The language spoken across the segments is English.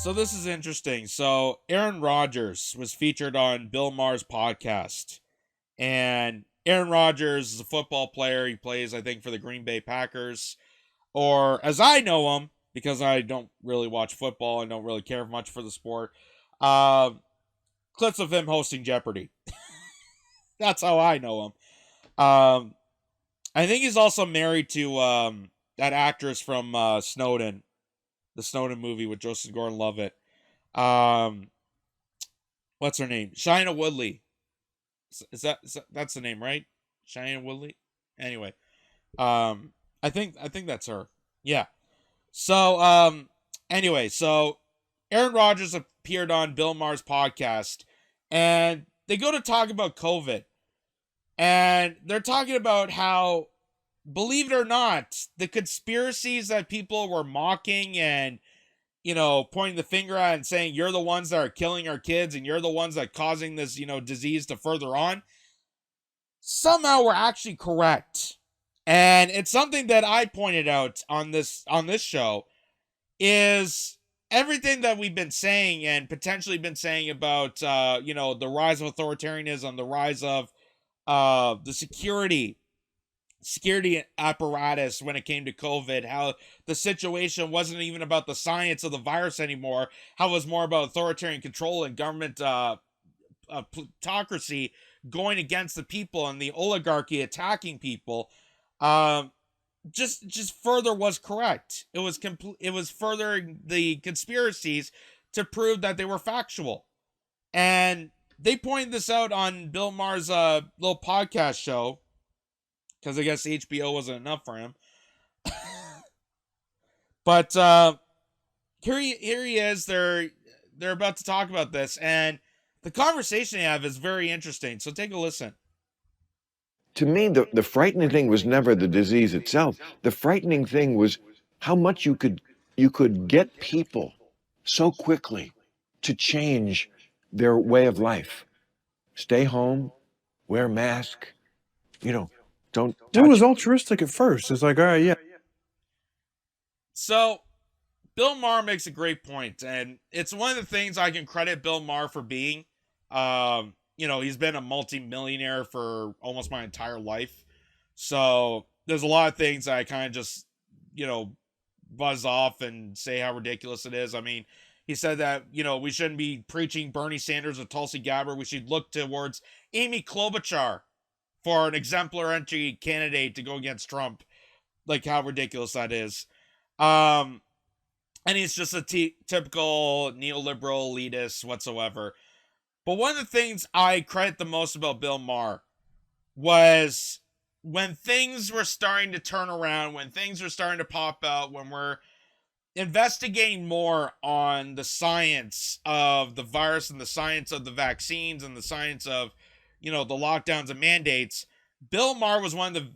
So this is interesting. So Aaron Rodgers was featured on Bill Maher's podcast. And Aaron Rodgers is a football player. He plays, I think, for the Green Bay Packers. Or as I know him, because I don't really watch football and don't really care much for the sport, uh, clips of him hosting Jeopardy. That's how I know him. I think he's also married to that actress from Snowden, the Snowden movie with Joseph Gordon-Levitt. Um, what's her name? Shaina Woodley. That's the name, right? Shaina Woodley. Anyway, I think that's her. Yeah. So anyway, so Aaron Rodgers appeared on Bill Maher's podcast, and they go to talk about COVID, and they're talking about how, believe it or not, the conspiracies that people were mocking and, pointing the finger at and saying, you're the ones that are killing our kids and you're the ones that are causing this, disease to further on, somehow were actually correct. And it's something that I pointed out on this show is everything that we've been saying and potentially been saying about, the rise of authoritarianism, the rise of the security apparatus when it came to COVID, how the situation wasn't even about the science of the virus anymore, how it was more about authoritarian control and government plutocracy going against the people and the oligarchy attacking people. Just further was correct. It was furthering the conspiracies to prove that they were factual. And they pointed this out on Bill Maher's little podcast show, because I guess HBO wasn't enough for him. But here he is. They're about to talk about this, and the conversation they have is very interesting. So take a listen. To me, the frightening thing was never the disease itself. The frightening thing was how much you could get people so quickly to change their way of life. Stay home, wear a mask, don't touch. It was altruistic at first. It's like, all right, yeah. So Bill Maher makes a great point, and it's one of the things I can credit Bill Maher for being. He's been a multi-millionaire for almost my entire life. So there's a lot of things I kind of just, buzz off and say how ridiculous it is. I mean, he said that, we shouldn't be preaching Bernie Sanders or Tulsi Gabbard. We should look towards Amy Klobuchar for an exemplary candidate to go against Trump. Like, how ridiculous that is. And he's just a typical neoliberal elitist whatsoever. But one of the things I credit the most about Bill Maher was when things were starting to turn around, when things were starting to pop out, when we're investigating more on the science of the virus and the science of the vaccines and the science of, the lockdowns and mandates, Bill Maher was one of the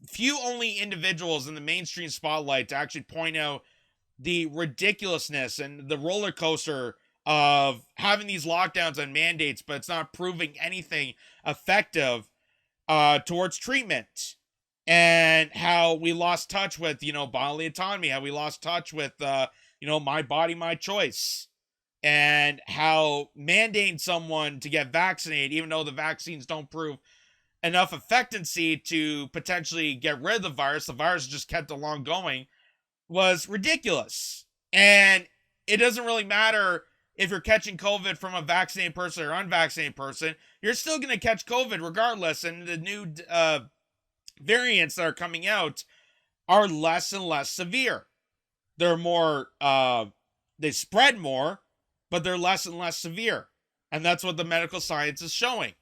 few only individuals in the mainstream spotlight to actually point out the ridiculousness and the roller coaster of having these lockdowns and mandates, but it's not proving anything effective towards treatment, and how we lost touch with, bodily autonomy, how we lost touch with, my body, my choice, and how mandating someone to get vaccinated, even though the vaccines don't prove enough effectiveness to potentially get rid of the virus just kept along going, was ridiculous. And it doesn't really matter if you're catching COVID from a vaccinated person or unvaccinated person, you're still going to catch COVID regardless. And the new variants that are coming out are less and less severe. They're more, they spread more, but they're less and less severe. And that's what the medical science is showing.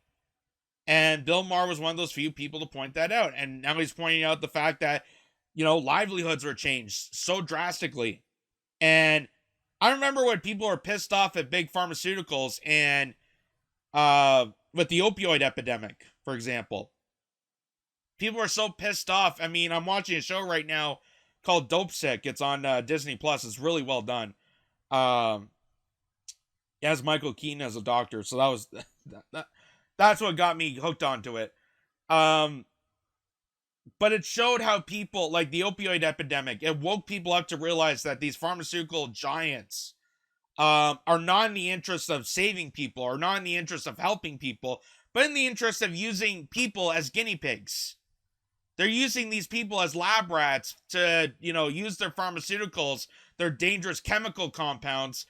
And Bill Maher was one of those few people to point that out. And now he's pointing out the fact that, livelihoods were changed so drastically. And I remember when people were pissed off at big pharmaceuticals and with the opioid epidemic, for example. People are so pissed off. I mean, I'm watching a show right now called Dope Sick. It's on Disney Plus. It's really well done. It has Michael Keaton as a doctor, so that was that's what got me hooked onto it. But it showed how people, like the opioid epidemic, it woke people up to realize that these pharmaceutical giants are not in the interest of saving people, or not in the interest of helping people, but in the interest of using people as guinea pigs. They're using these people as lab rats to, use their pharmaceuticals, their dangerous chemical compounds,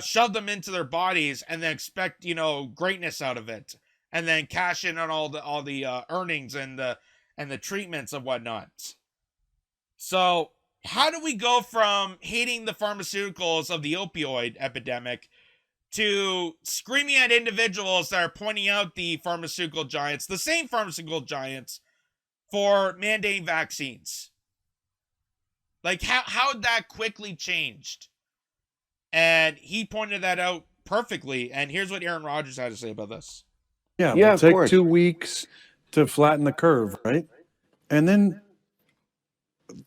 shove them into their bodies, and then expect, greatness out of it, and then cash in on all the earnings and the treatments and whatnot. So how do we go from hating the pharmaceuticals of the opioid epidemic to screaming at individuals that are pointing out the pharmaceutical giants, the same pharmaceutical giants, for mandating vaccines? Like, how that quickly changed? And he pointed that out perfectly. And here's what Aaron Rodgers had to say about this. Yeah, Yeah, it'll of take course. 2 weeks to flatten the curve, right? And then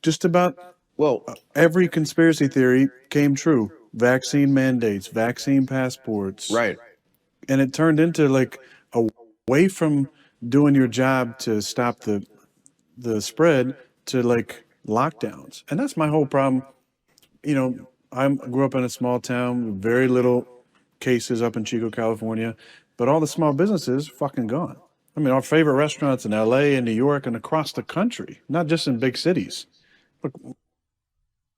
just about Well, every conspiracy theory came true. Vaccine mandates, vaccine passports. right. And it turned into like away from doing your job to stop the spread to like lockdowns. And that's my whole problem. I grew up in a small town, very little cases up in Chico, California, but all the small businesses fucking gone. I mean, our favorite restaurants in LA and New York and across the country, not just in big cities. Look,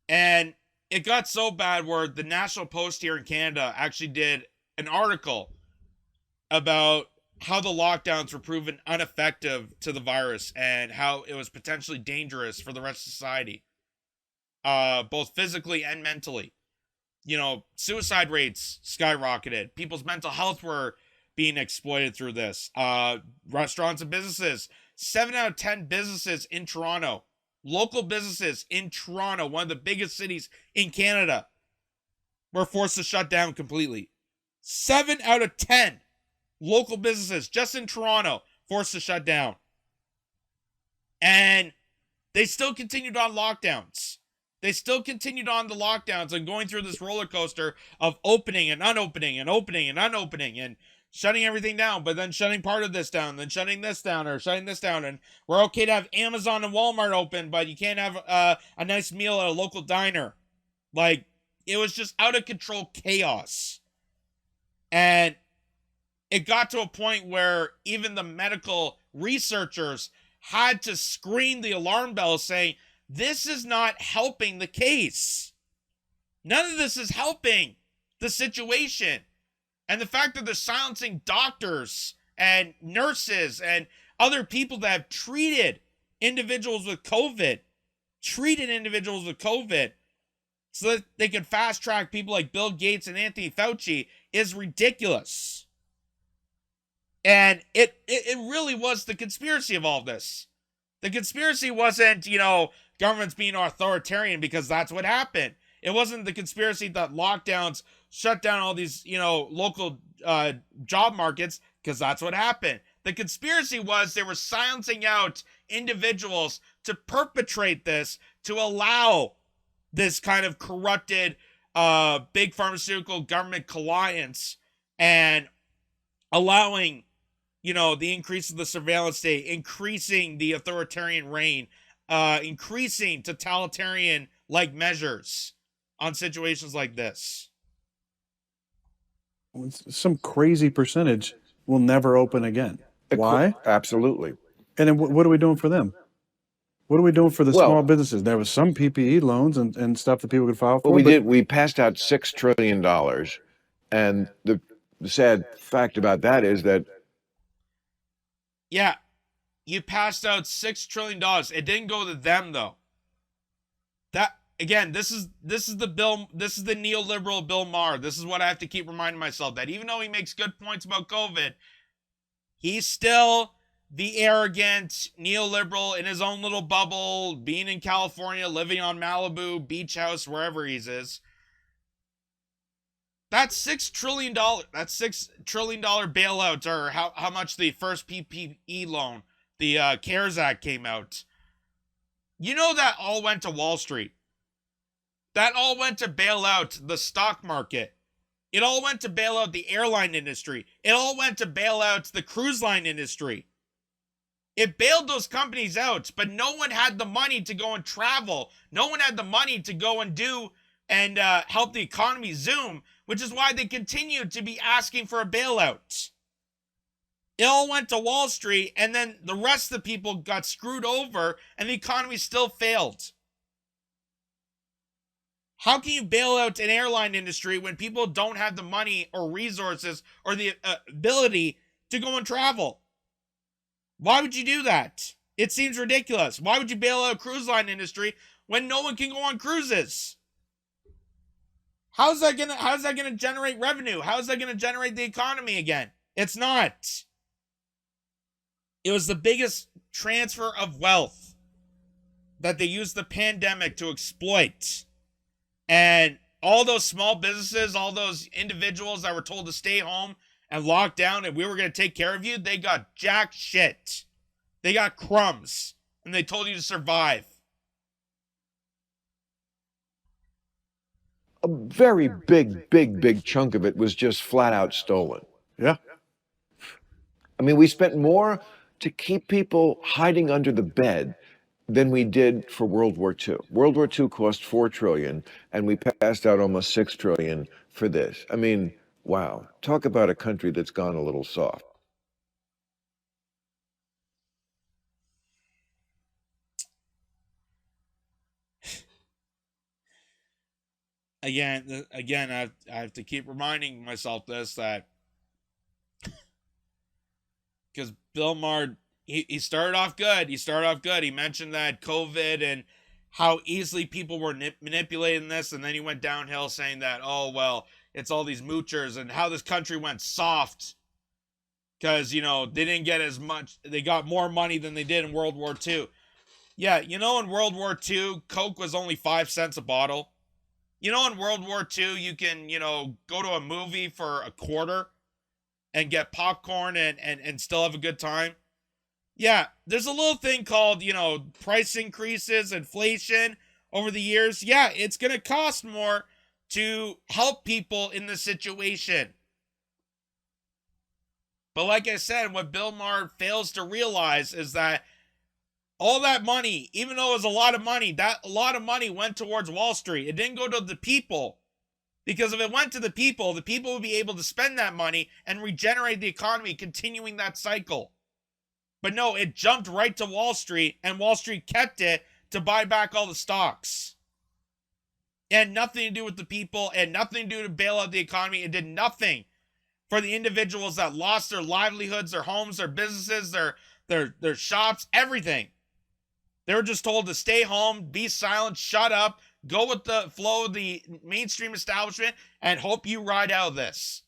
And it got so bad where the National Post here in Canada actually did an article about how the lockdowns were proven ineffective to the virus and how it was potentially dangerous for the rest of society, both physically and mentally. Suicide rates skyrocketed. People's mental health were being exploited through this. Restaurants and businesses, 7 out of 10 businesses in Toronto, local businesses in Toronto, one of the biggest cities in Canada, were forced to shut down completely. 7 out of 10 local businesses just in Toronto forced to shut down. And they still continued on lockdowns. They still continued on the lockdowns and going through this roller coaster of opening and unopening and opening and unopening and shutting everything down, but then shutting part of this down, then shutting this down or shutting this down. And we're okay to have Amazon and Walmart open, but you can't have a nice meal at a local diner. Like, it was just out of control chaos. And it got to a point where even the medical researchers had to scream the alarm bell saying, this is not helping the case. None of this is helping the situation. And the fact that they're silencing doctors and nurses and other people that have treated individuals with COVID, so that they can fast track people like Bill Gates and Anthony Fauci is ridiculous. And it really was the conspiracy of all this. The conspiracy wasn't, governments being authoritarian because that's what happened. It wasn't the conspiracy that lockdowns shut down all these, local job markets because that's what happened. The conspiracy was they were silencing out individuals to perpetrate this, to allow this kind of corrupted big pharmaceutical government alliance, and allowing, the increase of the surveillance state, increasing the authoritarian reign, increasing totalitarian-like measures on situations like this. some crazy percentage will never open again. Why? Absolutely. And then what are we doing for them? What are we doing for the Well- small businesses? There was some PPE loans and stuff that people could file for. Well, we but did. We passed out $6 trillion, and the sad fact about that is that Yeah, you passed out $6 trillion. It didn't go to them though. That again, this is the neoliberal Bill Maher. This is what I have to keep reminding myself, that even though he makes good points about COVID, he's still the arrogant neoliberal in his own little bubble, being in California, living on Malibu, beach house, wherever he is. That's $6 trillion. That's $6 trillion bailouts, or how much the first PPE loan, the CARES Act, came out. That all went to Wall Street. That all went to bail out the stock market. It all went to bail out the airline industry. It all went to bail out the cruise line industry. It bailed those companies out, but no one had the money to go and travel. No one had the money to go and do and help the economy zoom, which is why they continue to be asking for a bailout. It all went to Wall Street, and then the rest of the people got screwed over, and the economy still failed. How can you bail out an airline industry when people don't have the money or resources or the ability to go and travel? Why would you do that? It seems ridiculous. Why would you bail out a cruise line industry when no one can go on cruises? How's that gonna generate revenue? How's that gonna generate the economy again? It's not. It was the biggest transfer of wealth that they used the pandemic to exploit. And all those small businesses, all those individuals that were told to stay home and lock down and we were going to take care of you, they got jack shit. They got crumbs. And they told you to survive. A very big chunk of it was just flat out stolen. Yeah. I mean, we spent more to keep people hiding under the bed than we did for World War II. World War II cost $4 trillion, and we passed out almost $6 trillion for this. I mean, wow. Talk about a country that's gone a little soft. Again, I have to keep reminding myself this, that because Bill Maher, he started off good. He mentioned that COVID and how easily people were manipulating this, and then he went downhill saying that, oh, well, it's all these moochers and how this country went soft because, you know, they didn't get as much. They got more money than they did in World War II. Yeah, you know, in World War II, Coke was only 5 cents a bottle. You know, in World War II, you can, you know, go to a movie for a quarter and get popcorn and still have a good time. Yeah, there's a little thing called, you know, price increases, inflation over the years. Yeah, it's going to cost more to help people in this situation. But like I said, what Bill Maher fails to realize is that all that money, even though it was a lot of money, that a lot of money went towards Wall Street. It didn't go to the people. Because if it went to the people would be able to spend that money and regenerate the economy, continuing that cycle. But no, it jumped right to Wall Street, and Wall Street kept it to buy back all the stocks. It had nothing to do with the people. It had nothing to do to bail out the economy. It did nothing for the individuals that lost their livelihoods, their homes, their businesses, their shops, everything. They were just told to stay home, be silent, shut up, go with the flow of the mainstream establishment, and hope you ride out of this.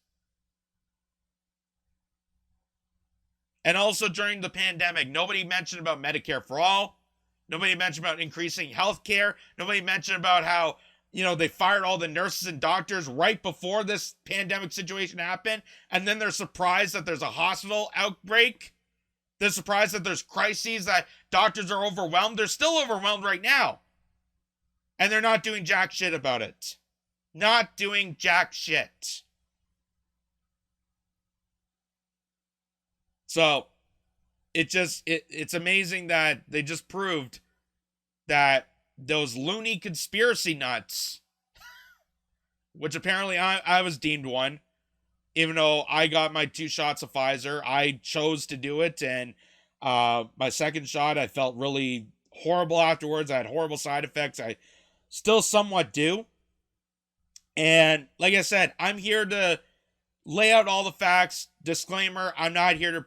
And also during the pandemic, nobody mentioned about Medicare for all. Nobody mentioned about increasing health care. Nobody mentioned about how, you know, they fired all the nurses and doctors right before this pandemic situation happened. And then they're surprised that there's a hospital outbreak. They're surprised that there's crises, that doctors are overwhelmed. They're still overwhelmed right now. And they're not doing jack shit about it. Not doing jack shit. So, it's amazing that they just proved that those loony conspiracy nuts, which apparently I was deemed one, even though I got my 2 shots of Pfizer, I chose to do it, and my second shot, I felt really horrible afterwards. I had horrible side effects. I still somewhat do. And like I said, I'm here to lay out all the facts. Disclaimer, I'm not here to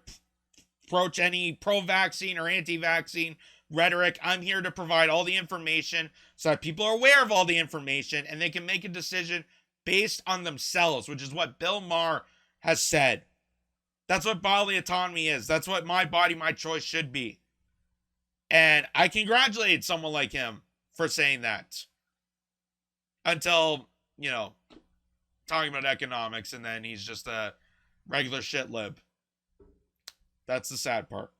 approach any pro-vaccine or anti-vaccine rhetoric. I'm here to provide all the information so that people are aware of all the information and they can make a decision based on themselves, which is what Bill Maher has said. That's what bodily autonomy is. That's what my body, my choice should be. And I congratulate someone like him for saying that. Until, you know, talking about economics, and then he's just a regular shit lib. That's the sad part.